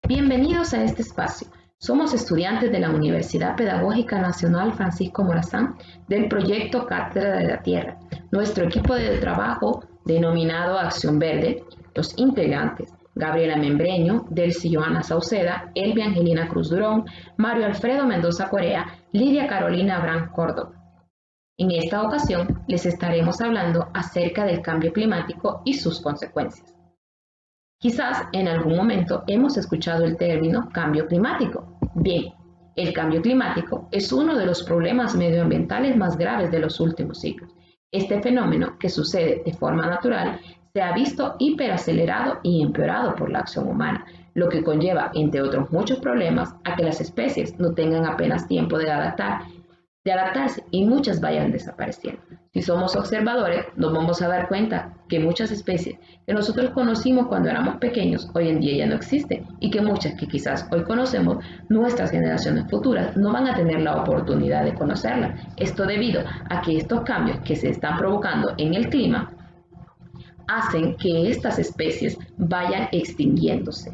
Bienvenidos a este espacio. Somos estudiantes de la Universidad Pedagógica Nacional Francisco Morazán del proyecto Cátedra de la Tierra. Nuestro equipo de trabajo, denominado Acción Verde, los integrantes Gabriela Membreño, Delcy Joana Sauceda, Elvia Angelina Cruz Durón, Mario Alfredo Mendoza Corea, Lidia Carolina Abraham Córdoba. En esta ocasión les estaremos hablando acerca del cambio climático y sus consecuencias. Quizás en algún momento hemos escuchado el término cambio climático. Bien, el cambio climático es uno de los problemas medioambientales más graves de los últimos siglos. Este fenómeno, que sucede de forma natural, se ha visto hiperacelerado y empeorado por la acción humana, lo que conlleva, entre otros muchos problemas, a que las especies no tengan apenas tiempo de adaptarse y muchas vayan desapareciendo. Si somos observadores, nos vamos a dar cuenta que muchas especies que nosotros conocimos cuando éramos pequeños, hoy en día ya no existen, y que muchas que quizás hoy conocemos, nuestras generaciones futuras no van a tener la oportunidad de conocerlas. Esto debido a que estos cambios que se están provocando en el clima hacen que estas especies vayan extinguiéndose.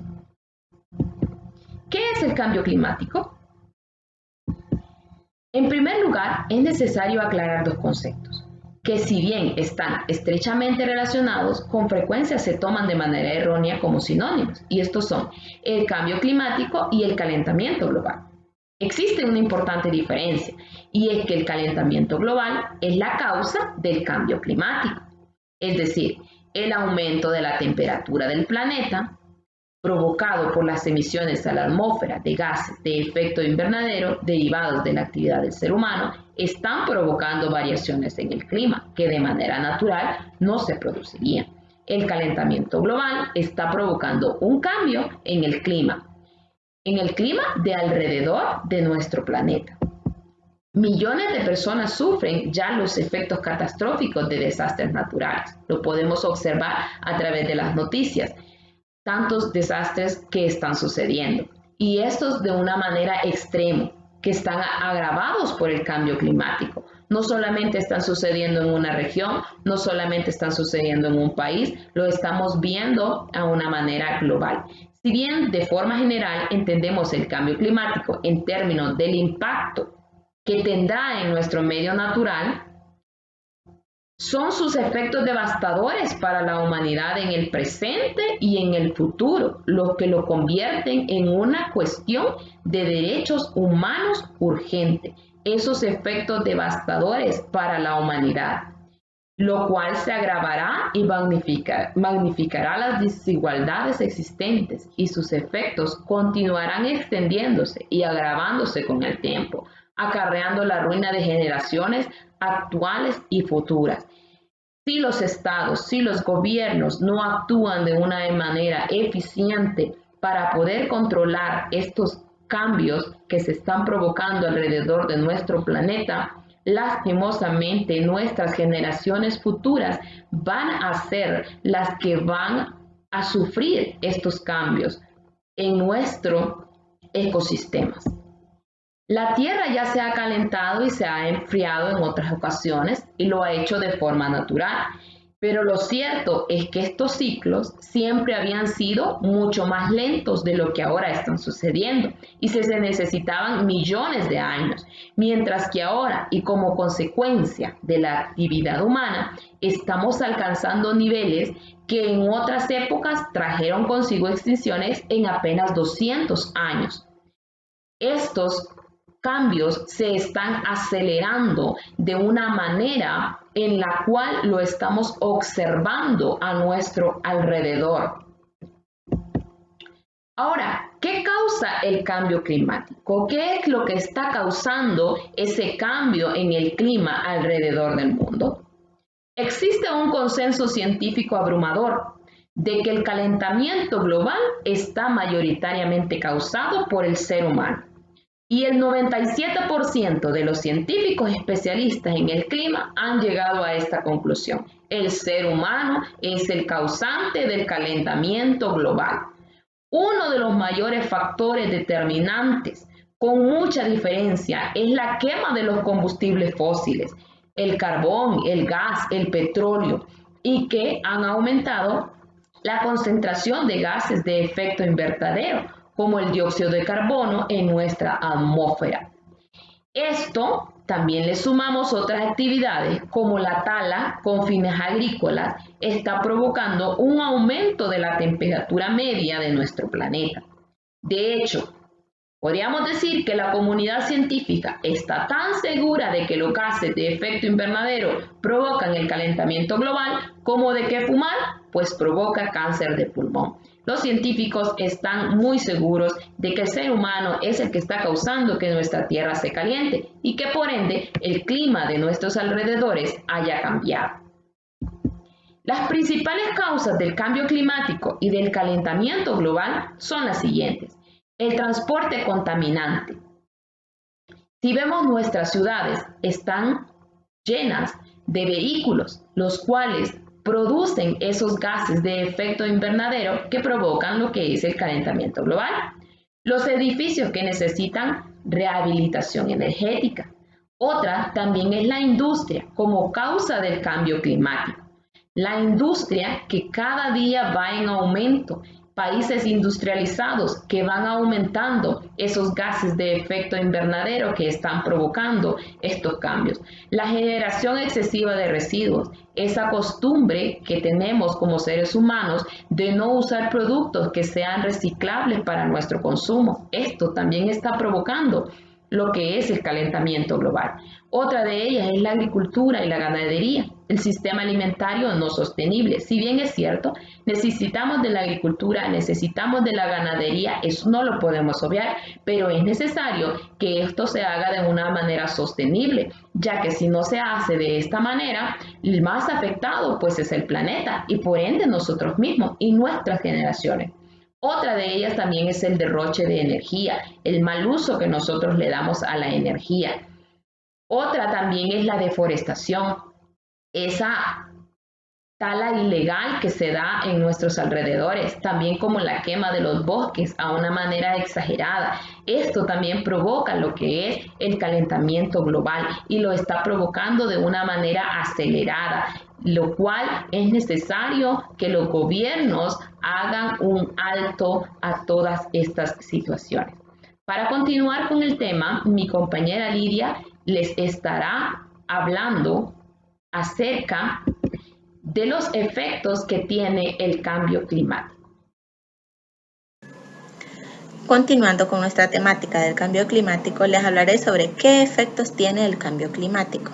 ¿Qué es el cambio climático? En primer lugar, es necesario aclarar dos conceptos, que si bien están estrechamente relacionados, con frecuencia se toman de manera errónea como sinónimos, y estos son el cambio climático y el calentamiento global. Existe una importante diferencia, y es que el calentamiento global es la causa del cambio climático, es decir, el aumento de la temperatura del planeta, provocado por las emisiones a la atmósfera de gases de efecto invernadero derivados de la actividad del ser humano, están provocando variaciones en el clima que de manera natural no se producirían. El calentamiento global está provocando un cambio en el clima de alrededor de nuestro planeta. Millones de personas sufren ya los efectos catastróficos de desastres naturales. Lo podemos observar a través de las noticias. Tantos desastres que están sucediendo, y estos de una manera extrema, que están agravados por el cambio climático. No solamente están sucediendo en una región, no solamente están sucediendo en un país, lo estamos viendo a una manera global. Si bien de forma general entendemos el cambio climático en términos del impacto que tendrá en nuestro medio natural, son sus efectos devastadores para la humanidad en el presente y en el futuro, lo que lo convierten en una cuestión de derechos humanos urgente. Esos efectos devastadores para la humanidad, lo cual se agravará y magnificará las desigualdades existentes, y sus efectos continuarán extendiéndose y agravándose con el tiempo, acarreando la ruina de generaciones actuales y futuras. Si los estados, si los gobiernos no actúan de una manera eficiente para poder controlar estos cambios que se están provocando alrededor de nuestro planeta, lastimosamente nuestras generaciones futuras van a ser las que van a sufrir estos cambios en nuestro ecosistema. La Tierra ya se ha calentado y se ha enfriado en otras ocasiones y lo ha hecho de forma natural, pero lo cierto es que estos ciclos siempre habían sido mucho más lentos de lo que ahora están sucediendo y se necesitaban millones de años, mientras que ahora, y como consecuencia de la actividad humana, estamos alcanzando niveles que en otras épocas trajeron consigo extinciones en apenas 200 años. Estos cambios se están acelerando de una manera en la cual lo estamos observando a nuestro alrededor. Ahora, ¿qué causa el cambio climático? ¿Qué es lo que está causando ese cambio en el clima alrededor del mundo? Existe un consenso científico abrumador de que el calentamiento global está mayoritariamente causado por el ser humano. Y el 97% de los científicos especialistas en el clima han llegado a esta conclusión. El ser humano es el causante del calentamiento global. Uno de los mayores factores determinantes, con mucha diferencia, es la quema de los combustibles fósiles, el carbón, el gas, el petróleo, y que han aumentado la concentración de gases de efecto invernadero, como el dióxido de carbono en nuestra atmósfera. Esto también le sumamos otras actividades como la tala con fines agrícolas está provocando un aumento de la temperatura media de nuestro planeta. De hecho, podríamos decir que la comunidad científica está tan segura de que los gases de efecto invernadero provocan el calentamiento global como de que fumar pues provoca cáncer de pulmón. Los científicos están muy seguros de que el ser humano es el que está causando que nuestra Tierra se caliente y que por ende el clima de nuestros alrededores haya cambiado. Las principales causas del cambio climático y del calentamiento global son las siguientes. El transporte contaminante. Si vemos nuestras ciudades están llenas de vehículos, los cuales producen esos gases de efecto invernadero que provocan lo que es el calentamiento global. Los edificios que necesitan rehabilitación energética. Otra también es la industria como causa del cambio climático. La industria que cada día va en aumento. Países industrializados que van aumentando esos gases de efecto invernadero que están provocando estos cambios. La generación excesiva de residuos, esa costumbre que tenemos como seres humanos de no usar productos que sean reciclables para nuestro consumo. Esto también está provocando lo que es el calentamiento global. Otra de ellas es la agricultura y la ganadería, el sistema alimentario no sostenible. Si bien es cierto, necesitamos de la agricultura, necesitamos de la ganadería, eso no lo podemos obviar, pero es necesario que esto se haga de una manera sostenible, ya que si no se hace de esta manera, el más afectado pues es el planeta y por ende nosotros mismos y nuestras generaciones. Otra de ellas también es el derroche de energía, el mal uso que nosotros le damos a la energía. Otra también es la deforestación, esa tala ilegal que se da en nuestros alrededores, también como la quema de los bosques a una manera exagerada. Esto también provoca lo que es el calentamiento global y lo está provocando de una manera acelerada, lo cual es necesario que los gobiernos hagan un alto a todas estas situaciones. Para continuar con el tema, mi compañera Lidia les estará hablando acerca de los efectos que tiene el cambio climático. Continuando con nuestra temática del cambio climático, les hablaré sobre qué efectos tiene el cambio climático.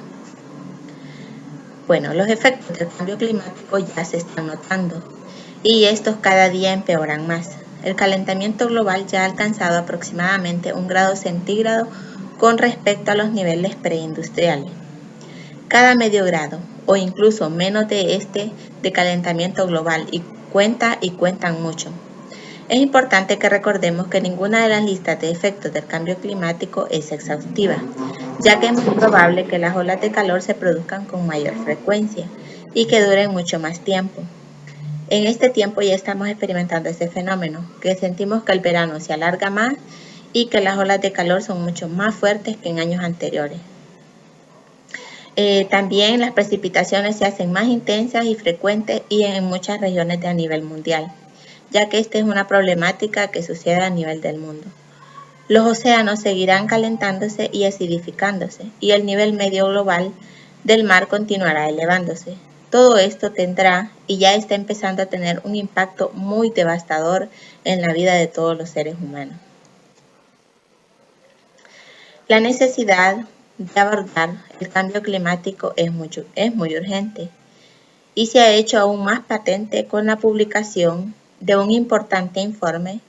Bueno, los efectos del cambio climático ya se están notando y estos cada día empeoran más. El calentamiento global ya ha alcanzado aproximadamente 1 grado centígrado con respecto a los niveles preindustriales. Cada medio grado o incluso menos de calentamiento global y cuentan mucho. Es importante que recordemos que ninguna de las listas de efectos del cambio climático es exhaustiva, ya que es muy probable que las olas de calor se produzcan con mayor frecuencia y que duren mucho más tiempo. En este tiempo ya estamos experimentando este fenómeno, que sentimos que el verano se alarga más y que las olas de calor son mucho más fuertes que en años anteriores. También las precipitaciones se hacen más intensas y frecuentes y en muchas regiones a nivel mundial, ya que esta es una problemática que sucede a nivel del mundo. Los océanos seguirán calentándose y acidificándose y el nivel medio global del mar continuará elevándose. Todo esto tendrá y ya está empezando a tener un impacto muy devastador en la vida de todos los seres humanos. La necesidad de abordar el cambio climático es muy urgente y se ha hecho aún más patente con la publicación de un importante informe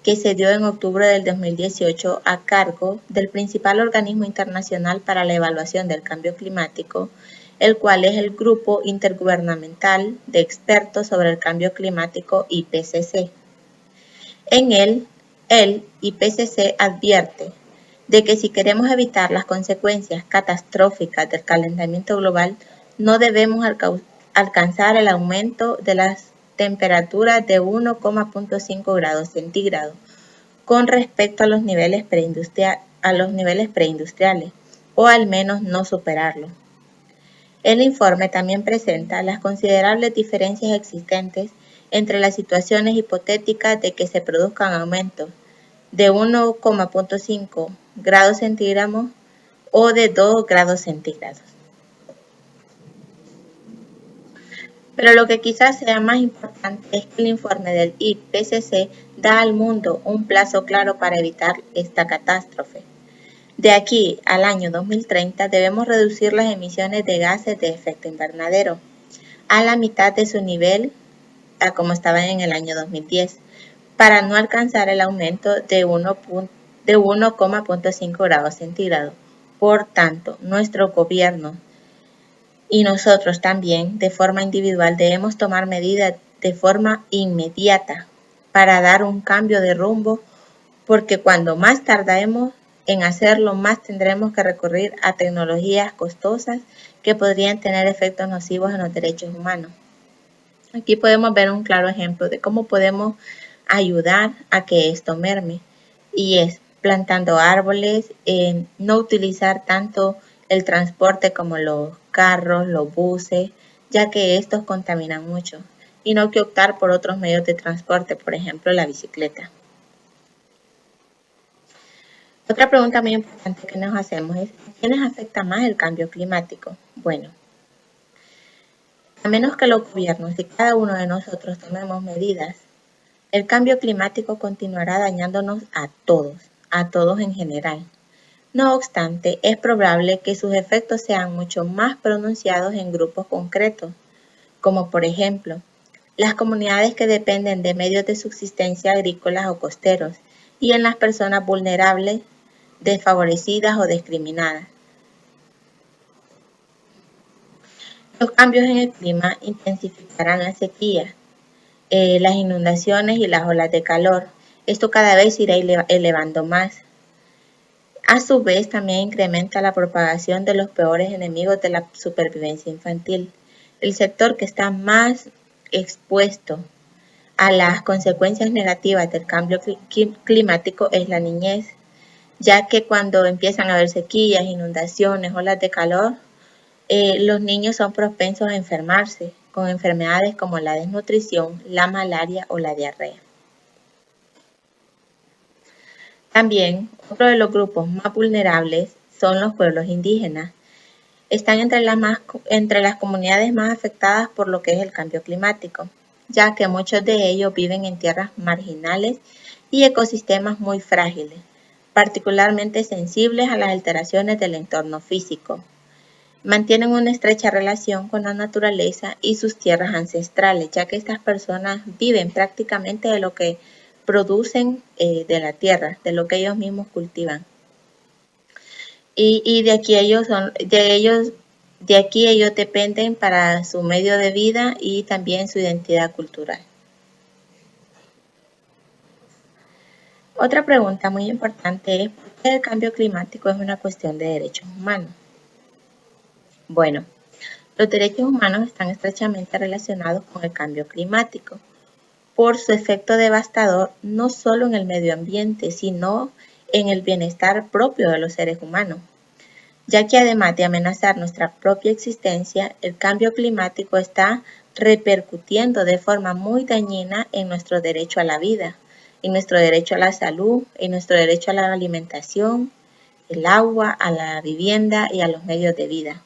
que se dio en octubre del 2018 a cargo del principal organismo internacional para la evaluación del cambio climático, el cual es el Grupo Intergubernamental de Expertos sobre el Cambio Climático IPCC. En él, el IPCC advierte de que si queremos evitar las consecuencias catastróficas del calentamiento global, no debemos alcanzar el aumento de las temperaturas de 1,5 grados centígrados con respecto a los niveles preindustriales, o al menos no superarlo. El informe también presenta las considerables diferencias existentes entre las situaciones hipotéticas de que se produzcan aumentos de 1,5 grados centígrados o de 2 grados centígrados. Pero lo que quizás sea más importante es que el informe del IPCC da al mundo un plazo claro para evitar esta catástrofe. De aquí al año 2030 debemos reducir las emisiones de gases de efecto invernadero a la mitad de su nivel a como estaba en el año 2010, para no alcanzar el aumento de 1,5 grados centígrados. Por tanto, nuestro gobierno y nosotros también, de forma individual, debemos tomar medidas de forma inmediata para dar un cambio de rumbo, porque cuando más tardemos en hacerlo, más tendremos que recurrir a tecnologías costosas que podrían tener efectos nocivos en los derechos humanos. Aquí podemos ver un claro ejemplo de cómo podemos ayudar a que esto merme, y es plantando árboles, no utilizar tanto el transporte como los carros, los buses, ya que estos contaminan mucho, y no que optar por otros medios de transporte, por ejemplo la bicicleta. Otra pregunta muy importante que nos hacemos es: ¿a quiénes afecta más el cambio climático? Bueno, a menos que los gobiernos y cada uno de nosotros tomemos medidas, el cambio climático continuará dañándonos a todos en general. No obstante, es probable que sus efectos sean mucho más pronunciados en grupos concretos, como por ejemplo, las comunidades que dependen de medios de subsistencia agrícolas o costeros, y en las personas vulnerables, desfavorecidas o discriminadas. Los cambios en el clima intensificarán la sequía, las inundaciones y las olas de calor. Esto cada vez irá elevando más. A su vez, también incrementa la propagación de los peores enemigos de la supervivencia infantil. El sector que está más expuesto a las consecuencias negativas del cambio climático es la niñez, ya que cuando empiezan a haber sequías, inundaciones, olas de calor, los niños son propensos a enfermarse con enfermedades como la desnutrición, la malaria o la diarrea. También, otro de los grupos más vulnerables son los pueblos indígenas. Están entre las comunidades más afectadas por lo que es el cambio climático, ya que muchos de ellos viven en tierras marginales y ecosistemas muy frágiles, particularmente sensibles a las alteraciones del entorno físico. Mantienen una estrecha relación con la naturaleza y sus tierras ancestrales, ya que estas personas viven prácticamente de lo que producen de la tierra, de lo que ellos mismos cultivan. Y de aquí ellos dependen para su medio de vida y también su identidad cultural. Otra pregunta muy importante es: ¿por qué el cambio climático es una cuestión de derechos humanos? Bueno, los derechos humanos están estrechamente relacionados con el cambio climático por su efecto devastador no solo en el medio ambiente, sino en el bienestar propio de los seres humanos, ya que además de amenazar nuestra propia existencia, el cambio climático está repercutiendo de forma muy dañina en nuestro derecho a la vida, en nuestro derecho a la salud, en nuestro derecho a la alimentación, el agua, a la vivienda y a los medios de vida.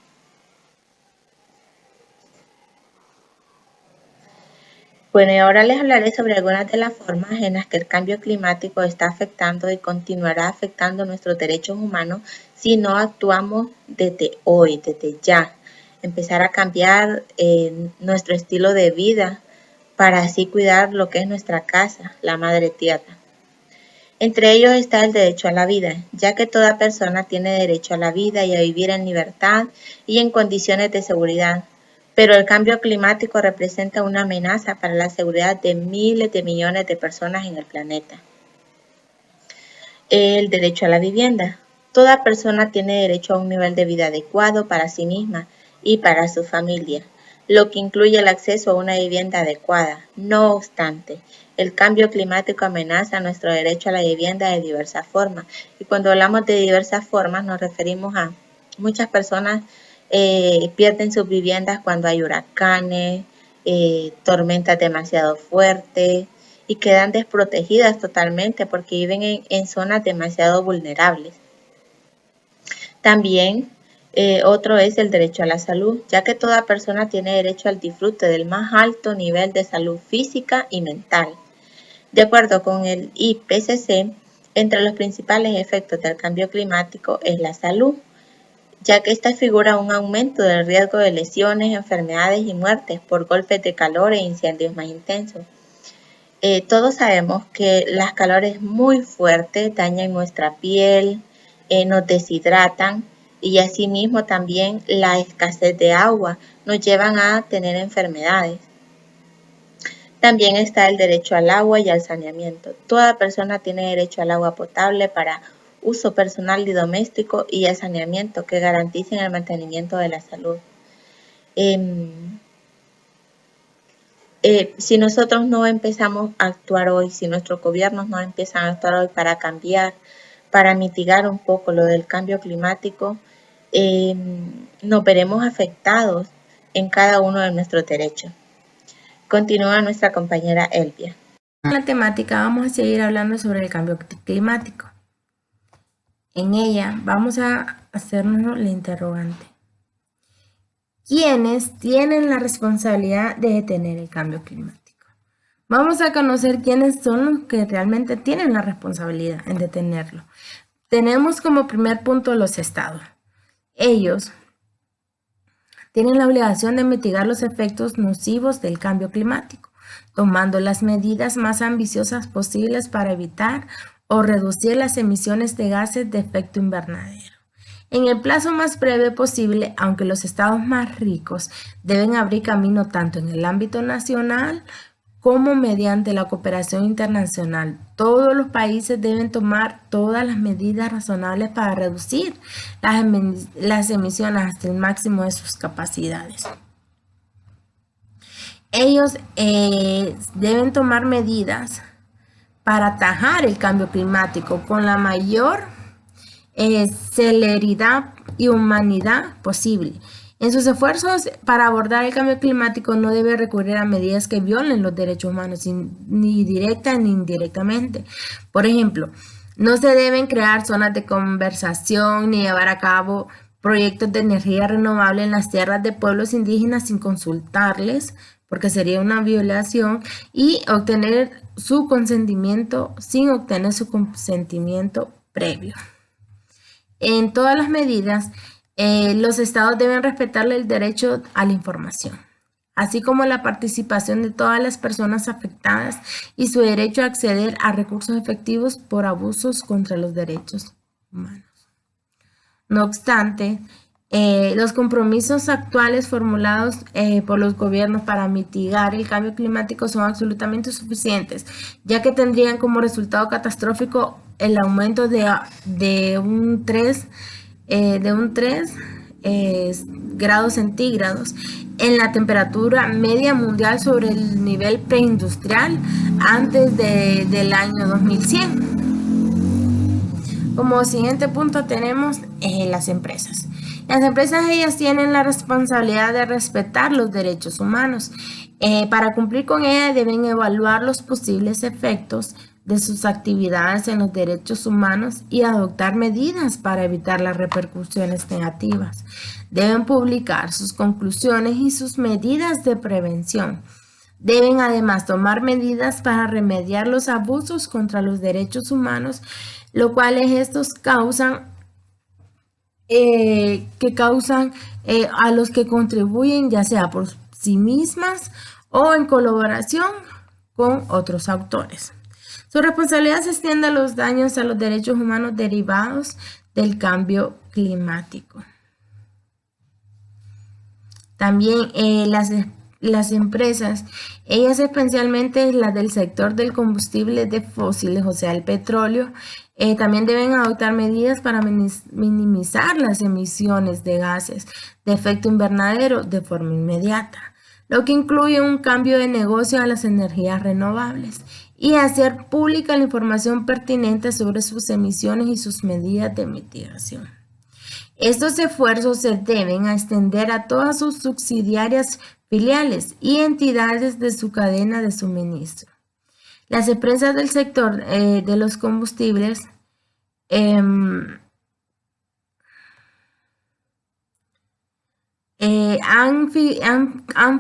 Bueno, y ahora les hablaré sobre algunas de las formas en las que el cambio climático está afectando y continuará afectando nuestros derechos humanos si no actuamos desde hoy, desde ya. Empezar a cambiar nuestro estilo de vida para así cuidar lo que es nuestra casa, la madre tierra. Entre ellos está el derecho a la vida, ya que toda persona tiene derecho a la vida y a vivir en libertad y en condiciones de seguridad. Pero el cambio climático representa una amenaza para la seguridad de miles de millones de personas en el planeta. El derecho a la vivienda. Toda persona tiene derecho a un nivel de vida adecuado para sí misma y para su familia, lo que incluye el acceso a una vivienda adecuada. No obstante, el cambio climático amenaza nuestro derecho a la vivienda de diversas formas. Y cuando hablamos de diversas formas nos referimos a muchas personas pierden sus viviendas cuando hay huracanes, tormentas demasiado fuertes, y quedan desprotegidas totalmente porque viven en zonas demasiado vulnerables. También otro es el derecho a la salud, ya que toda persona tiene derecho al disfrute del más alto nivel de salud física y mental. De acuerdo con el IPCC, entre los principales efectos del cambio climático es la salud, ya que esta figura un aumento del riesgo de lesiones, enfermedades y muertes por golpes de calor e incendios más intensos. Todos sabemos que las calores muy fuertes dañan nuestra piel, nos deshidratan y asimismo también la escasez de agua nos llevan a tener enfermedades. También está el derecho al agua y al saneamiento. Toda persona tiene derecho al agua potable para uso personal y doméstico y al saneamiento que garanticen el mantenimiento de la salud. Si nosotros no empezamos a actuar hoy, si nuestros gobiernos no empiezan a actuar hoy para cambiar, para mitigar un poco lo del cambio climático, nos veremos afectados en cada uno de nuestros derechos. Continúa nuestra compañera Elvia. En la temática vamos a seguir hablando sobre el cambio climático. En ella vamos a hacernos la interrogante. ¿Quiénes tienen la responsabilidad de detener el cambio climático? Vamos a conocer quiénes son los que realmente tienen la responsabilidad en detenerlo. Tenemos como primer punto los estados. Ellos tienen la obligación de mitigar los efectos nocivos del cambio climático, tomando las medidas más ambiciosas posibles para evitar o reducir las emisiones de gases de efecto invernadero. En el plazo más breve posible, aunque los estados más ricos deben abrir camino tanto en el ámbito nacional como mediante la cooperación internacional. Todos los países deben tomar todas las medidas razonables para reducir las emisiones hasta el máximo de sus capacidades. Ellos deben tomar medidas para atajar el cambio climático con la mayor celeridad y humanidad posible. En sus esfuerzos para abordar el cambio climático no debe recurrir a medidas que violen los derechos humanos, ni directa ni indirectamente. Por ejemplo, no se deben crear zonas de conversación ni llevar a cabo proyectos de energía renovable en las tierras de pueblos indígenas sin consultarles, porque sería una violación, y obtener su consentimiento sin obtener su consentimiento previo. En todas las medidas, los estados deben respetarle el derecho a la información, así como la participación de todas las personas afectadas y su derecho a acceder a recursos efectivos por abusos contra los derechos humanos. No obstante, los compromisos actuales formulados por los gobiernos para mitigar el cambio climático son absolutamente insuficientes, ya que tendrían como resultado catastrófico el aumento de un 3 grados centígrados en la temperatura media mundial sobre el nivel preindustrial antes del año 2100. Como siguiente punto tenemos las empresas. Las empresas, ellas tienen la responsabilidad de respetar los derechos humanos. Para cumplir con ellas deben evaluar los posibles efectos de sus actividades en los derechos humanos y adoptar medidas para evitar las repercusiones negativas. Deben publicar sus conclusiones y sus medidas de prevención. Deben además tomar medidas para remediar los abusos contra los derechos humanos, lo cual estos causan a los que contribuyen, ya sea por sí mismas o en colaboración con otros autores. Su responsabilidad se extiende a los daños a los derechos humanos derivados del cambio climático. También las empresas, ellas especialmente las del sector del combustible de fósiles, o sea, el petróleo, también deben adoptar medidas para minimizar las emisiones de gases de efecto invernadero de forma inmediata, lo que incluye un cambio de negocio a las energías renovables y hacer pública la información pertinente sobre sus emisiones y sus medidas de mitigación. Estos esfuerzos se deben extender a todas sus subsidiarias, filiales y entidades de su cadena de suministro. Las empresas del sector de los combustibles han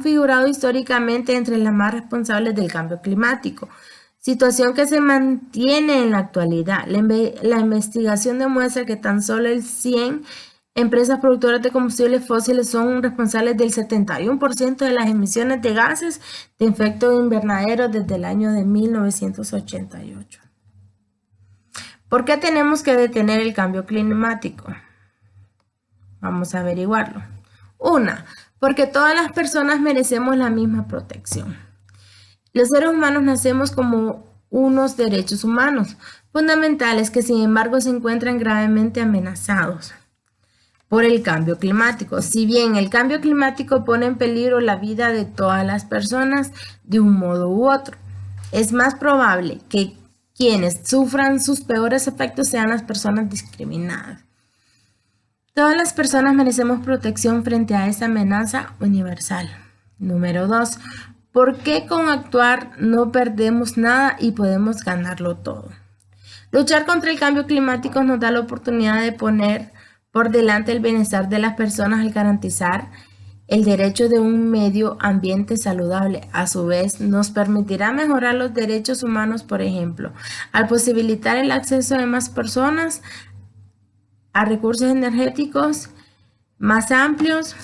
figurado históricamente entre las más responsables del cambio climático, situación que se mantiene en la actualidad. La investigación demuestra que tan solo el 100 empresas productoras de combustibles fósiles son responsables del 71% de las emisiones de gases de efecto invernadero desde el año de 1988. ¿Por qué tenemos que detener el cambio climático? Vamos a averiguarlo. Una, porque todas las personas merecemos la misma protección. Los seres humanos nacemos como unos derechos humanos fundamentales que sin embargo se encuentran gravemente amenazados por el cambio climático. Si bien el cambio climático pone en peligro la vida de todas las personas de un modo u otro, es más probable que quienes sufran sus peores efectos sean las personas discriminadas. Todas las personas merecemos protección frente a esa amenaza universal. Número 2. ¿Por qué con actuar no perdemos nada y podemos ganarlo todo? Luchar contra el cambio climático nos da la oportunidad de poner por delante el bienestar de las personas al garantizar el derecho de un medio ambiente saludable. A su vez, nos permitirá mejorar los derechos humanos, por ejemplo, al posibilitar el acceso de más personas a recursos energéticos más amplios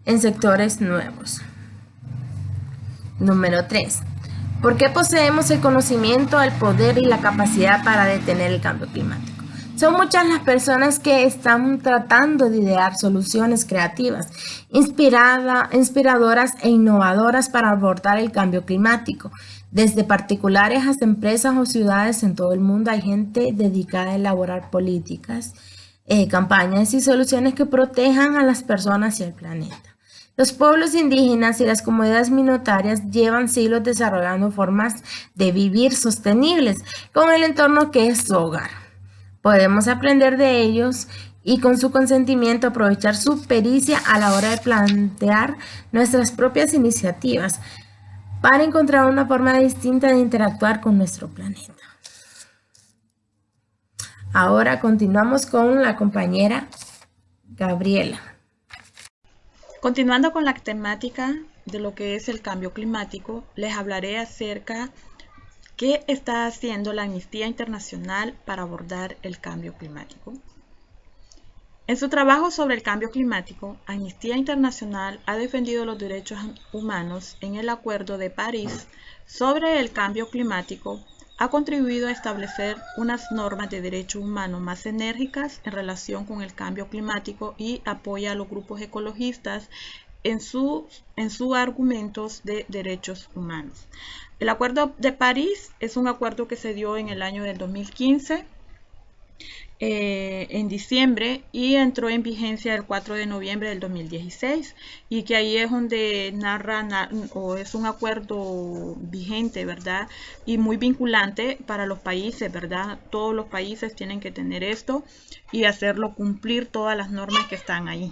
en sectores nuevos. Número 3. ¿Por qué poseemos el conocimiento, el poder y la capacidad para detener el cambio climático? Son muchas las personas que están tratando de idear soluciones creativas, inspiradoras e innovadoras para abordar el cambio climático. Desde particulares hasta empresas o ciudades en todo el mundo hay gente dedicada a elaborar políticas, campañas y soluciones que protejan a las personas y al planeta. Los pueblos indígenas y las comunidades minoritarias llevan siglos desarrollando formas de vivir sostenibles con el entorno que es su hogar. Podemos aprender de ellos y con su consentimiento aprovechar su pericia a la hora de plantear nuestras propias iniciativas para encontrar una forma distinta de interactuar con nuestro planeta. Ahora continuamos con la compañera Gabriela. Continuando con la temática de lo que es el cambio climático, les hablaré acerca de qué está haciendo la Amnistía Internacional para abordar el cambio climático. En su trabajo sobre el cambio climático, Amnistía Internacional ha defendido los derechos humanos en el Acuerdo de París sobre el cambio climático, ha contribuido a establecer unas normas de derechos humanos más enérgicas en relación con el cambio climático y apoya a los grupos ecologistas en sus argumentos de derechos humanos. El Acuerdo de París es un acuerdo que se dio en el año del 2015, en diciembre, y entró en vigencia el 4 de noviembre del 2016, y que ahí es donde es un acuerdo vigente, ¿verdad? Y muy vinculante para los países, ¿verdad? Todos los países tienen que tener esto y hacerlo cumplir todas las normas que están ahí.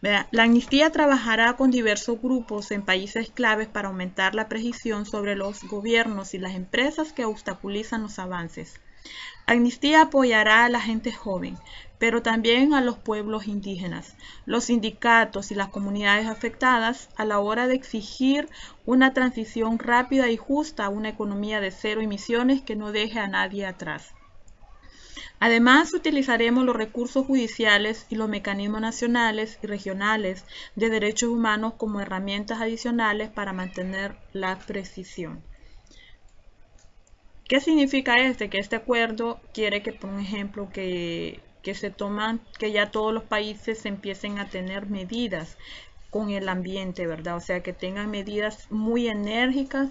La amnistía trabajará con diversos grupos en países claves para aumentar la precisión sobre los gobiernos y las empresas que obstaculizan los avances. Amnistía apoyará a la gente joven, pero también a los pueblos indígenas, los sindicatos y las comunidades afectadas a la hora de exigir una transición rápida y justa a una economía de cero emisiones que no deje a nadie atrás. Además, utilizaremos los recursos judiciales y los mecanismos nacionales y regionales de derechos humanos como herramientas adicionales para mantener la precisión. ¿Qué significa que este acuerdo quiere que, por ejemplo, que ya todos los países empiecen a tener medidas con el ambiente, ¿verdad? O sea, que tengan medidas muy enérgicas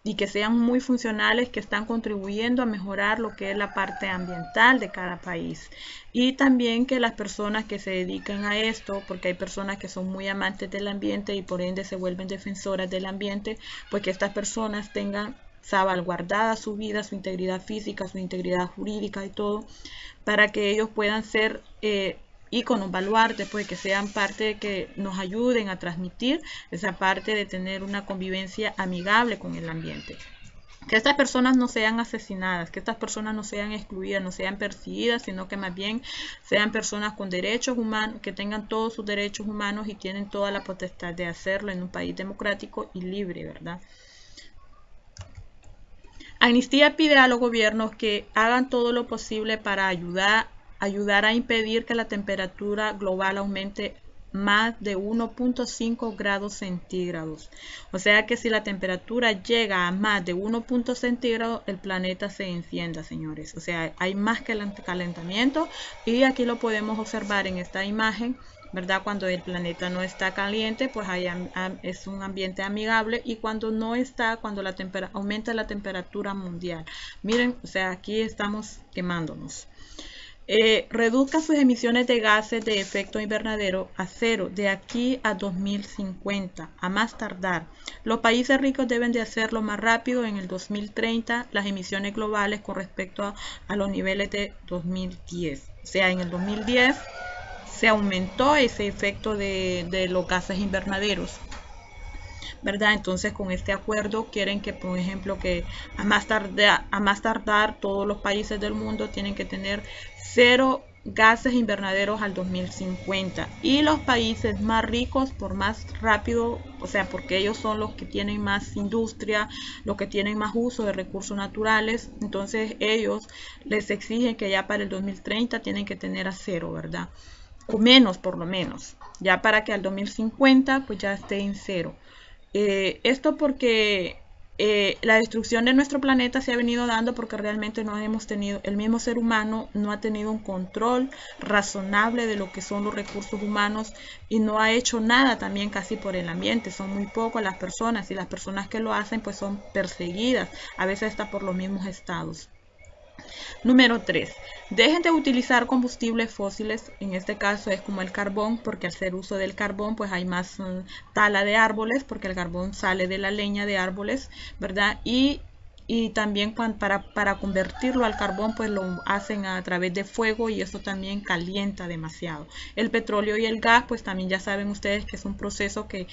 y que sean muy funcionales, que están contribuyendo a mejorar lo que es la parte ambiental de cada país. Y también que las personas que se dediquen a esto, porque hay personas que son muy amantes del ambiente y por ende se vuelven defensoras del ambiente, pues que estas personas tengan salvaguardada su vida, su integridad física, su integridad jurídica y todo, para que ellos puedan ser y con un baluarte, pues que sean parte que nos ayuden a transmitir esa parte de tener una convivencia amigable con el ambiente. Que estas personas no sean asesinadas, que estas personas no sean excluidas, no sean perseguidas, sino que más bien sean personas con derechos humanos, que tengan todos sus derechos humanos y tienen toda la potestad de hacerlo en un país democrático y libre, ¿verdad? Amnistía pide a los gobiernos que hagan todo lo posible para ayudar a impedir que la temperatura global aumente más de 1.5 grados centígrados. O sea que si la temperatura llega a más de 1.5 centígrados, el planeta se encienda, señores. O sea, hay más que el calentamiento, y aquí lo podemos observar en esta imagen, ¿verdad? Cuando el planeta no está caliente, pues es un ambiente amigable, y cuando no está, cuando aumenta la temperatura mundial. Miren, o sea, aquí estamos quemándonos. Reduzca sus emisiones de gases de efecto invernadero a cero de aquí a 2050, a más tardar. Los países ricos deben de hacerlo más rápido. En el 2030, las emisiones globales con respecto a los niveles de 2010. O sea, en el 2010 se aumentó ese efecto de los gases invernaderos, ¿verdad? Entonces, con este acuerdo quieren que, por ejemplo, que a más tardar todos los países del mundo tienen que tener cero gases invernaderos al 2050, y los países más ricos por más rápido, o sea, porque ellos son los que tienen más industria, los que tienen más uso de recursos naturales, entonces ellos les exigen que ya para el 2030 tienen que tener a cero, ¿verdad? O menos, por lo menos, ya para que al 2050 pues ya esté en cero. Esto porque la destrucción de nuestro planeta se ha venido dando porque realmente no hemos tenido, el mismo ser humano no ha tenido un control razonable de lo que son los recursos humanos, y no ha hecho nada también casi por el ambiente. Son muy pocas las personas, y las personas que lo hacen pues son perseguidas, a veces hasta por los mismos estados. Número 3. Dejen de utilizar combustibles fósiles. En este caso es como el carbón, porque al hacer uso del carbón pues hay más tala de árboles, porque el carbón sale de la leña de árboles, ¿verdad? Y también para convertirlo al carbón pues lo hacen a través de fuego, y eso también calienta demasiado. El petróleo y el gas pues también ya saben ustedes que es un proceso que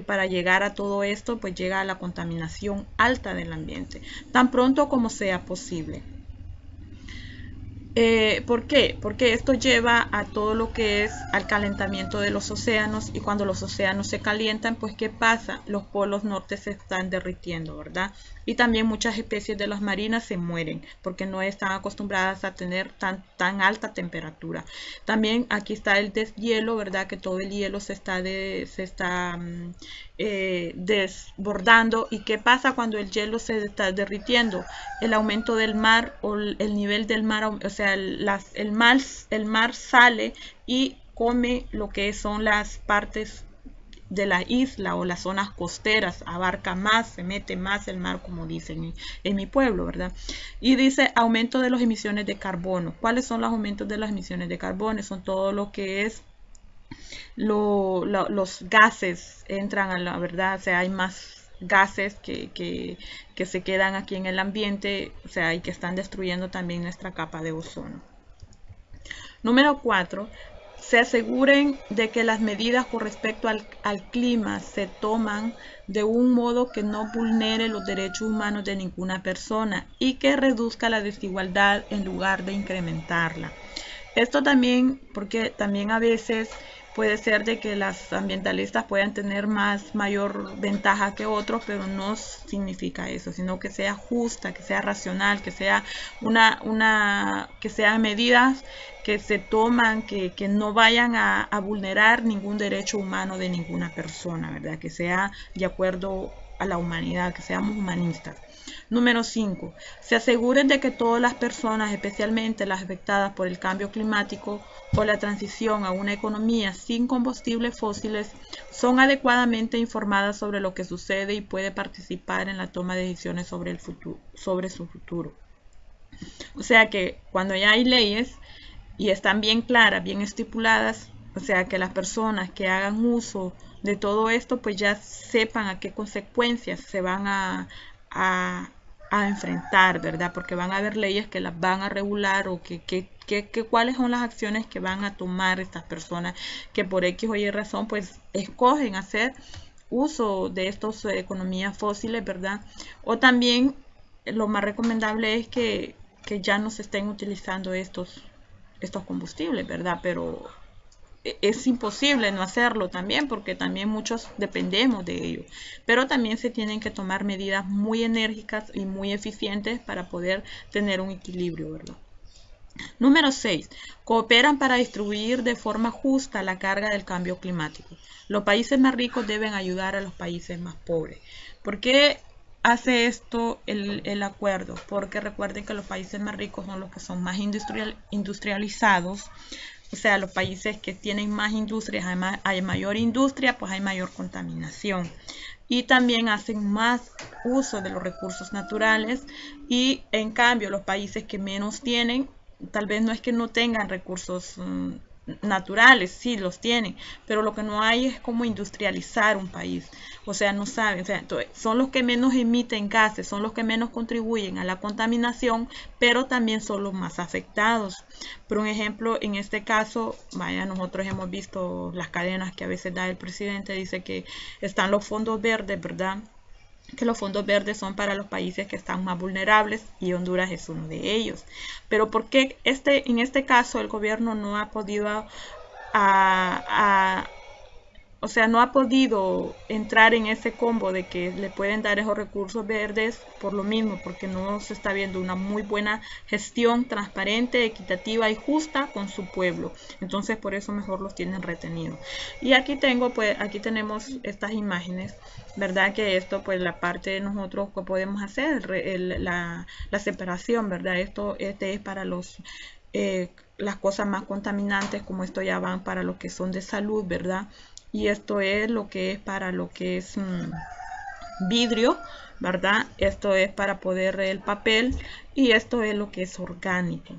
para llegar a todo esto pues llega a la contaminación alta del ambiente, tan pronto como sea posible. ¿Por qué? Porque esto lleva a todo lo que es al calentamiento de los océanos, y cuando los océanos se calientan, pues ¿qué pasa? Los polos norte se están derritiendo, ¿verdad? Y también muchas especies de las marinas se mueren porque no están acostumbradas a tener tan alta temperatura. También aquí está el deshielo, ¿verdad? Que todo el hielo se está desbordando. ¿Y qué pasa cuando el hielo se está derritiendo? El aumento del mar, o el nivel del mar, o sea, el mar sale y come lo que son las partes de la isla o las zonas costeras, abarca más, se mete más el mar, como dicen en mi pueblo, ¿verdad? Y dice aumento de las emisiones de carbono. ¿Cuáles son los aumentos de las emisiones de carbono? Son todo lo que es los gases entran a la verdad, o sea, hay más gases que se quedan aquí en el ambiente, o sea, y que están destruyendo también nuestra capa de ozono. Número 4. Se aseguren de que las medidas con respecto al clima se toman de un modo que no vulnere los derechos humanos de ninguna persona y que reduzca la desigualdad en lugar de incrementarla. Esto también, porque también a veces puede ser de que las ambientalistas puedan tener mayor ventaja que otros, pero no significa eso, sino que sea justa, que sea racional, que sea que sean medidas que se toman, que no vayan a vulnerar ningún derecho humano de ninguna persona, ¿verdad? Que sea de acuerdo a la humanidad, que seamos humanistas. Número 5. Se aseguren de que todas las personas, especialmente las afectadas por el cambio climático o la transición a una economía sin combustibles fósiles, son adecuadamente informadas sobre lo que sucede y pueden participar en la toma de decisiones sobre su futuro. O sea que cuando ya hay leyes y están bien claras, bien estipuladas, o sea que las personas que hagan uso de todo esto pues ya sepan a qué consecuencias se van a a enfrentar, ¿verdad? Porque van a haber leyes que las van a regular o cuáles son las acciones que van a tomar estas personas que por X o Y razón pues escogen hacer uso de estas economías fósiles, ¿verdad? O también lo más recomendable es que ya no se estén utilizando estos combustibles, ¿verdad? Pero es imposible no hacerlo también, porque también muchos dependemos de ello. Pero también se tienen que tomar medidas muy enérgicas y muy eficientes para poder tener un equilibrio, ¿verdad? Número 6. Cooperan para distribuir de forma justa la carga del cambio climático. Los países más ricos deben ayudar a los países más pobres. ¿Por qué hace esto el acuerdo? Porque recuerden que los países más ricos son los que son más industrializados. O sea, los países que tienen más industrias, además hay mayor industria, pues hay mayor contaminación. Y también hacen más uso de los recursos naturales. Y en cambio, los países que menos tienen, tal vez no es que no tengan recursos naturales, sí los tienen, pero lo que no hay es cómo industrializar un país. O sea, no saben, o sea, son los que menos emiten gases, son los que menos contribuyen a la contaminación, pero también son los más afectados. Por un ejemplo, en este caso, vaya, nosotros hemos visto las cadenas que a veces da el presidente, dice que están los fondos verdes, ¿verdad? Que los fondos verdes son para los países que están más vulnerables y Honduras es uno de ellos. Pero ¿por qué en este caso el gobierno no ha podido o sea, no ha podido entrar en ese combo de que le pueden dar esos recursos verdes por lo mismo, porque no se está viendo una muy buena gestión transparente, equitativa y justa con su pueblo? Entonces por eso mejor los tienen retenidos. Y aquí aquí tenemos estas imágenes, ¿verdad? Que esto pues la parte de nosotros que podemos hacer, la separación, ¿verdad? Este es para las cosas más contaminantes, como esto ya van para lo que son de salud, ¿verdad? Y esto es lo que es para lo que es vidrio, ¿verdad? Esto es para poder el papel y esto es lo que es orgánico.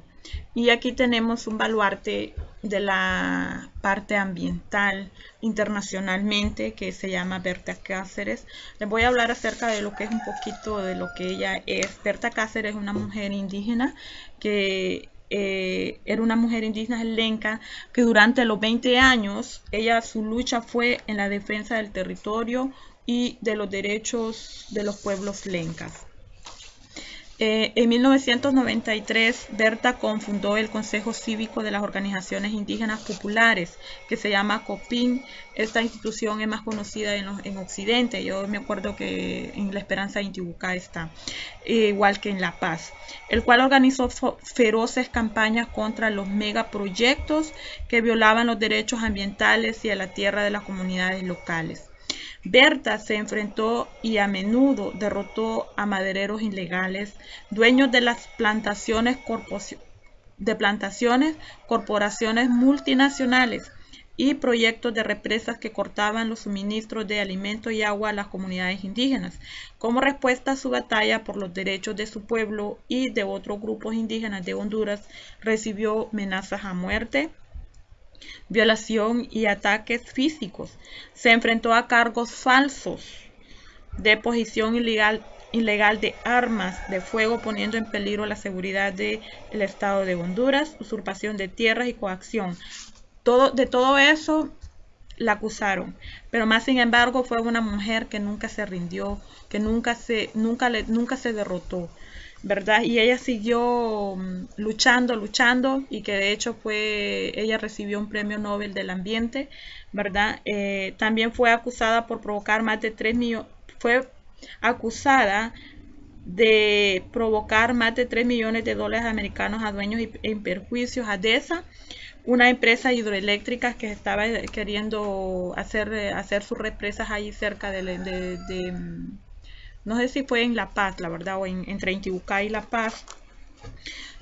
Y aquí tenemos un baluarte de la parte ambiental internacionalmente que se llama Berta Cáceres. Les voy a hablar acerca de lo que es un poquito de lo que ella es. Berta Cáceres es una mujer indígena que era una mujer indígena lenca que durante los 20 años su lucha fue en la defensa del territorio y de los derechos de los pueblos lencas. En 1993, Berta cofundó el Consejo Cívico de las Organizaciones Indígenas Populares, que se llama COPIN. Esta institución es más conocida en Occidente. Yo me acuerdo que en La Esperanza de Intibucá está, igual que en La Paz, el cual organizó feroces campañas contra los megaproyectos que violaban los derechos ambientales y a la tierra de las comunidades locales. Berta se enfrentó y a menudo derrotó a madereros ilegales, dueños de las plantaciones, corporaciones multinacionales y proyectos de represas que cortaban los suministros de alimento y agua a las comunidades indígenas. Como respuesta a su batalla por los derechos de su pueblo y de otros grupos indígenas de Honduras, recibió amenazas a muerte, violación y ataques físicos. Se enfrentó a cargos falsos de posesión ilegal de armas de fuego, poniendo en peligro la seguridad del Estado de Honduras, usurpación de tierras y coacción. De todo eso la acusaron, pero más sin embargo fue una mujer que nunca se rindió, que nunca se derrotó, ¿verdad? Y ella siguió luchando y que de hecho ella recibió un premio Nobel del Ambiente, ¿verdad? También fue acusada por provocar más de 3 millones, fue acusada de provocar más de $3 millones americanos a dueños en perjuicios a DESA, una empresa hidroeléctrica que estaba queriendo hacer sus represas ahí cerca no sé si fue en La Paz, la verdad, o entre Intibucá y La Paz.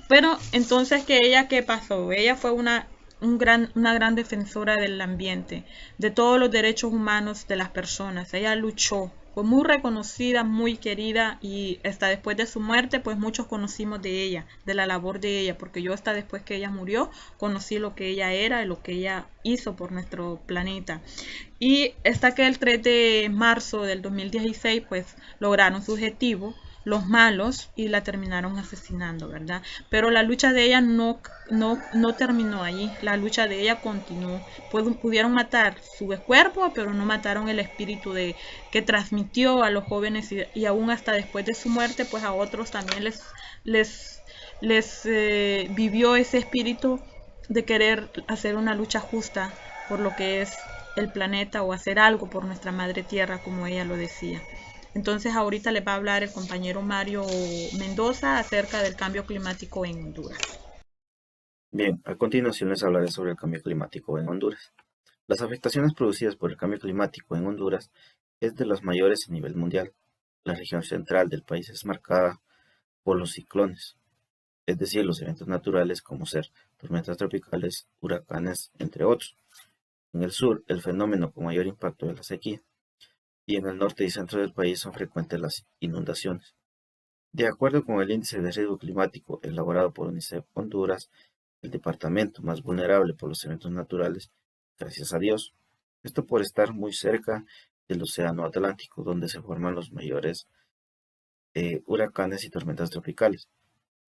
Pero entonces, ¿qué pasó? Ella fue una gran defensora del ambiente, de todos los derechos humanos de las personas. Ella luchó, fue muy reconocida, muy querida, y hasta después de su muerte, pues muchos conocimos de ella, de la labor de ella, porque yo hasta después que ella murió, conocí lo que ella era y lo que ella hizo por nuestro planeta. Y hasta que el 3 de marzo del 2016, pues lograron su objetivo, los malos y la terminaron asesinando, ¿verdad? Pero la lucha de ella no terminó allí, la lucha de ella continuó. Pudieron matar su cuerpo, pero no mataron el espíritu que transmitió a los jóvenes y aún hasta después de su muerte, pues a otros también les vivió ese espíritu de querer hacer una lucha justa por lo que es el planeta o hacer algo por nuestra madre tierra, como ella lo decía. Entonces ahorita les va a hablar el compañero Mario Mendoza acerca del cambio climático en Honduras. Bien, a continuación les hablaré sobre el cambio climático en Honduras. Las afectaciones producidas por el cambio climático en Honduras es de las mayores a nivel mundial. La región central del país es marcada por los ciclones, es decir, los eventos naturales como ser tormentas tropicales, huracanes, entre otros. En el sur, el fenómeno con mayor impacto es la sequía, y en el norte y centro del país son frecuentes las inundaciones. De acuerdo con el índice de riesgo climático elaborado por UNICEF Honduras, el departamento más vulnerable por los eventos naturales, gracias a Dios, esto por estar muy cerca del océano Atlántico, donde se forman los mayores huracanes y tormentas tropicales,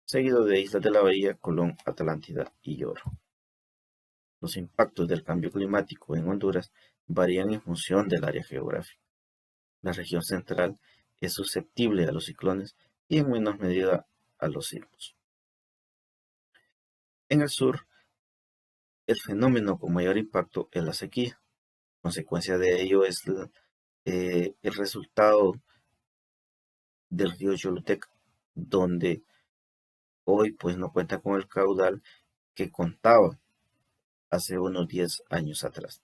seguido de islas de la Bahía, Colón, Atlántida y Oro. Los impactos del cambio climático en Honduras varían en función del área geográfica. La región central es susceptible a los ciclones y en menor medida a los sismos. En el sur, el fenómeno con mayor impacto es la sequía. Consecuencia de ello es el resultado del río Choluteca, donde hoy pues no cuenta con el caudal que contaba hace unos 10 años atrás.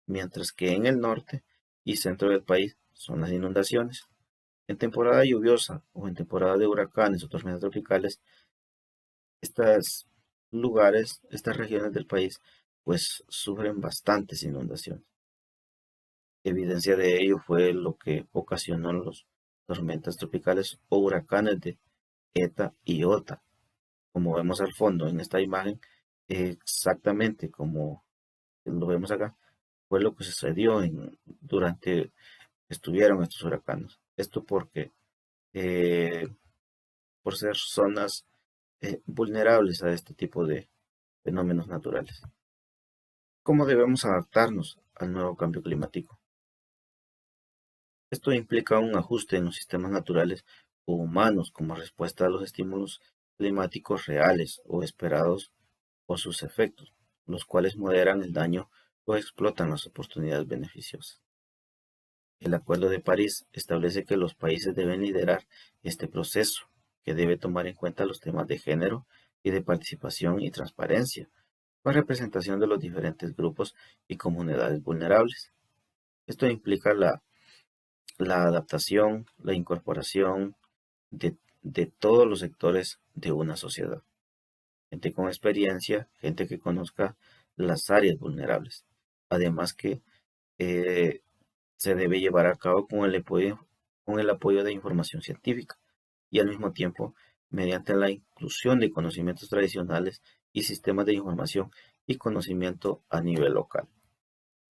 Mientras que en el norte y centro del país son las inundaciones. En temporada lluviosa o en temporada de huracanes o tormentas tropicales, estos lugares, estas regiones del país, pues sufren bastantes inundaciones. Evidencia de ello fue lo que ocasionó las tormentas tropicales o huracanes de Eta y Ota. Como vemos al fondo en esta imagen, exactamente como lo vemos acá, fue lo que sucedió durante estuvieron estos huracanes. Esto porque por ser zonas vulnerables a este tipo de fenómenos naturales. ¿Cómo debemos adaptarnos al nuevo cambio climático? Esto implica un ajuste en los sistemas naturales o humanos como respuesta a los estímulos climáticos reales o esperados o sus efectos, los cuales moderan el daño o explotan las oportunidades beneficiosas. El Acuerdo de París establece que los países deben liderar este proceso, que debe tomar en cuenta los temas de género y de participación y transparencia, con representación de los diferentes grupos y comunidades vulnerables. Esto implica la adaptación, la incorporación de todos los sectores de una sociedad. Gente con experiencia, gente que conozca las áreas vulnerables. Además que se debe llevar a cabo con el apoyo de información científica y al mismo tiempo mediante la inclusión de conocimientos tradicionales y sistemas de información y conocimiento a nivel local.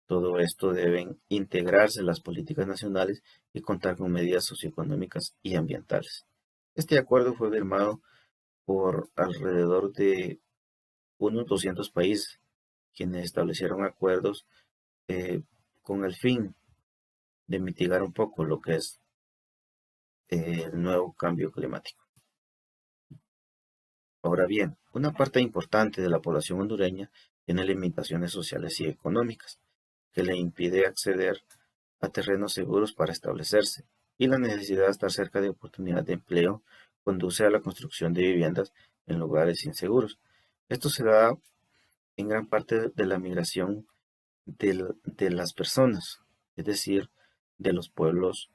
Todo esto deben integrarse en las políticas nacionales y contar con medidas socioeconómicas y ambientales. Este acuerdo fue firmado por alrededor de unos 200 países, quienes establecieron acuerdos con el fin de mitigar un poco lo que es el nuevo cambio climático. Ahora bien, una parte importante de la población hondureña tiene limitaciones sociales y económicas que le impide acceder a terrenos seguros para establecerse, y la necesidad de estar cerca de oportunidades de empleo conduce a la construcción de viviendas en lugares inseguros. Esto se da en gran parte de la migración de las personas, es decir, de los pueblos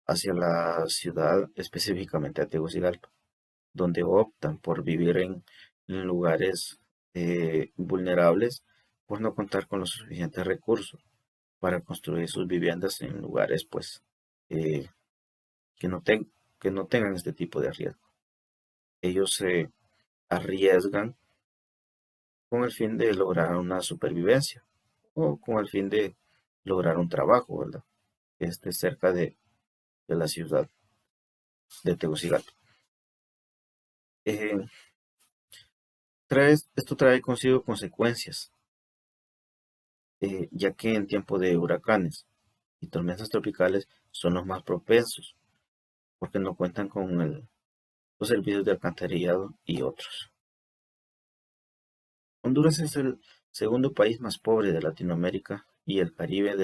hacia la ciudad, específicamente a Tegucigalpa, donde optan por vivir en lugares vulnerables por no contar con los suficientes recursos para construir sus viviendas en lugares pues que no tengan este tipo de riesgo. Ellos se arriesgan con el fin de lograr una supervivencia o con el fin de lograr un trabajo, ¿verdad? Que esté cerca de la ciudad. de Tegucigalpa. Esto trae consigo consecuencias, ya que en tiempo de huracanes y tormentas tropicales son los más propensos, porque no cuentan con los servicios de alcantarillado y otros. Honduras es el segundo país más pobre de Latinoamérica y el Caribe,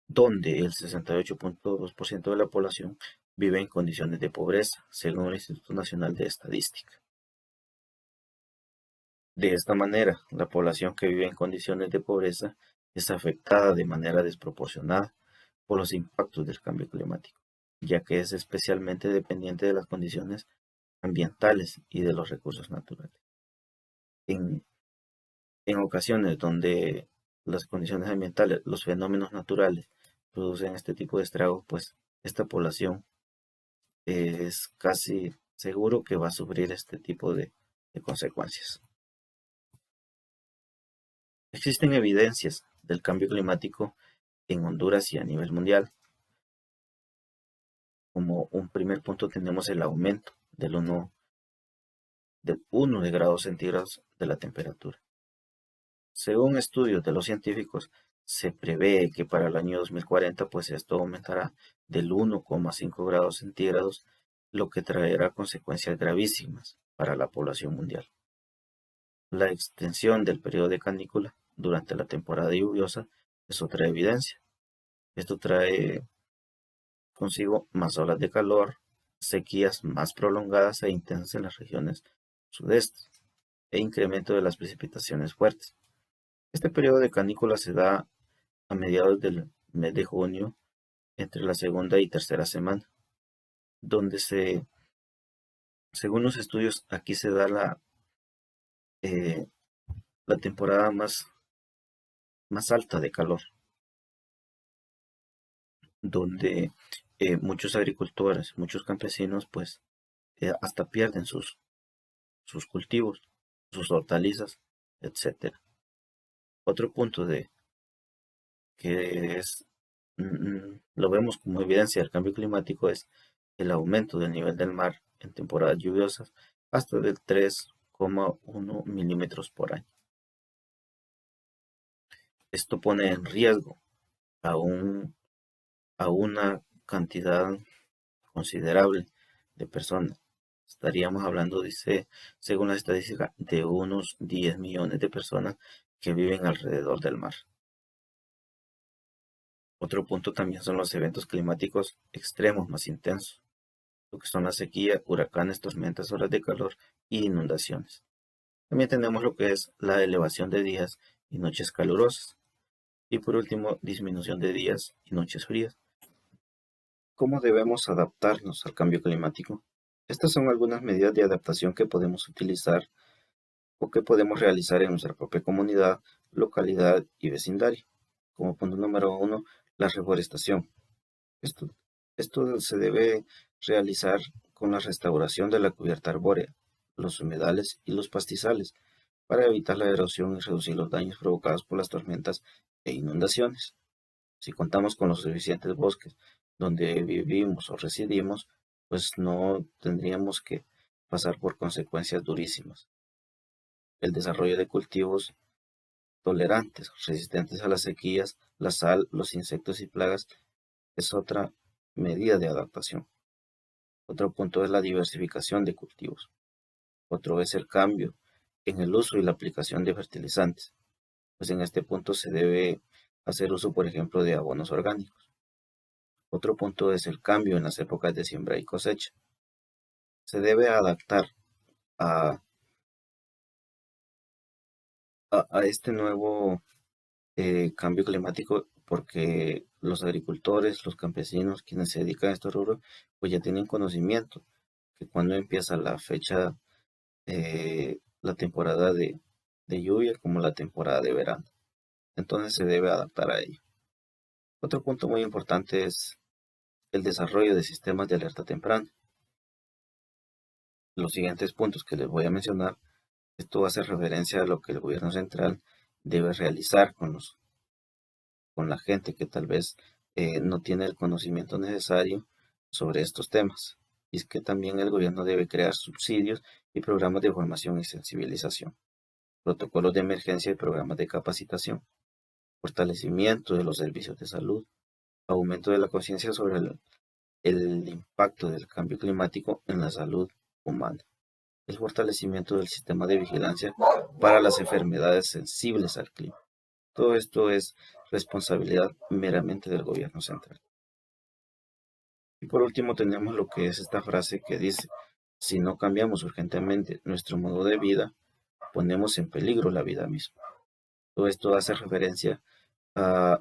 donde el 68.2% de la población vive en condiciones de pobreza, según el Instituto Nacional de Estadística. De esta manera, la población que vive en condiciones de pobreza es afectada de manera desproporcionada por los impactos del cambio climático, ya que es especialmente dependiente de las condiciones ambientales y de los recursos naturales. En ocasiones donde las condiciones ambientales, los fenómenos naturales producen este tipo de estragos, pues esta población es casi seguro que va a sufrir este tipo de consecuencias. Existen evidencias del cambio climático en Honduras y a nivel mundial. Como un primer punto tenemos el aumento del 1 de grados centígrados de la temperatura. Según estudios de los científicos, se prevé que para el año 2040 pues esto aumentará del 1,5 grados centígrados, lo que traerá consecuencias gravísimas para la población mundial. La extensión del periodo de canícula durante la temporada lluviosa es otra evidencia. Esto trae consigo más olas de calor, sequías más prolongadas e intensas en las regiones sudeste e incremento de las precipitaciones fuertes. Este periodo de canícula se da a mediados del mes de junio, entre la segunda y tercera semana, donde según los estudios, aquí se da la temporada más alta de calor, donde muchos agricultores, muchos campesinos, pues hasta pierden sus cultivos, sus hortalizas, etc. Otro punto que lo vemos como evidencia del cambio climático es el aumento del nivel del mar en temporadas lluviosas hasta del 3,1 milímetros por año. Esto pone en riesgo a una cantidad considerable de personas. Estaríamos hablando, dice, según la estadística, de unos 10 millones de personas que viven alrededor del mar. Otro punto también son los eventos climáticos extremos más intensos, lo que son la sequía, huracanes, tormentas, olas de calor y inundaciones. También tenemos lo que es la elevación de días y noches calurosas. Y por último, disminución de días y noches frías. ¿Cómo debemos adaptarnos al cambio climático? Estas son algunas medidas de adaptación que podemos utilizar o que podemos realizar en nuestra propia comunidad, localidad y vecindario. Como punto número 1, la reforestación. Esto se debe realizar con la restauración de la cubierta arbórea, los humedales y los pastizales, para evitar la erosión y reducir los daños provocados por las tormentas e inundaciones. Si contamos con los suficientes bosques donde vivimos o residimos, pues no tendríamos que pasar por consecuencias durísimas. El desarrollo de cultivos tolerantes, resistentes a las sequías, la sal, los insectos y plagas es otra medida de adaptación. Otro punto es la diversificación de cultivos. Otro es el cambio en el uso y la aplicación de fertilizantes. Pues en este punto se debe hacer uso, por ejemplo, de abonos orgánicos. Otro punto es el cambio en las épocas de siembra y cosecha. Se debe adaptar a este nuevo cambio climático porque los agricultores, los campesinos, quienes se dedican a estos rubros, pues ya tienen conocimiento que cuando empieza la fecha, la temporada de lluvia como la temporada de verano. Entonces se debe adaptar a ello. Otro punto muy importante es el desarrollo de sistemas de alerta temprana. Los siguientes puntos que les voy a mencionar, esto hace referencia a lo que el gobierno central debe realizar con la gente que tal vez no tiene el conocimiento necesario sobre estos temas. y es que también el gobierno debe crear subsidios y programas de formación y sensibilización, protocolos de emergencia y programas de capacitación, fortalecimiento de los servicios de salud, aumento de la conciencia sobre el impacto del cambio climático en la salud humana, el fortalecimiento del sistema de vigilancia para las enfermedades sensibles al clima. Todo esto es responsabilidad meramente del gobierno central. Y por último tenemos lo que es esta frase que dice: si no cambiamos urgentemente nuestro modo de vida, ponemos en peligro la vida misma. Todo esto hace referencia a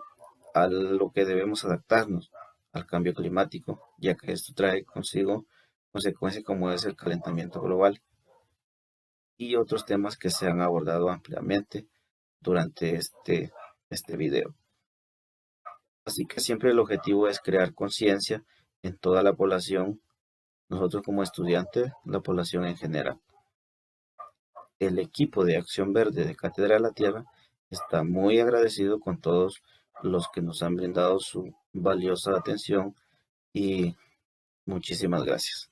lo que debemos adaptarnos al cambio climático, ya que esto trae consigo consecuencias como es el calentamiento global y otros temas que se han abordado ampliamente durante este video. Así que siempre el objetivo es crear conciencia en toda la población, nosotros como estudiantes, la población en general. El equipo de Acción Verde de Cátedra de la Tierra está muy agradecido con todos los que nos han brindado su valiosa atención y muchísimas gracias.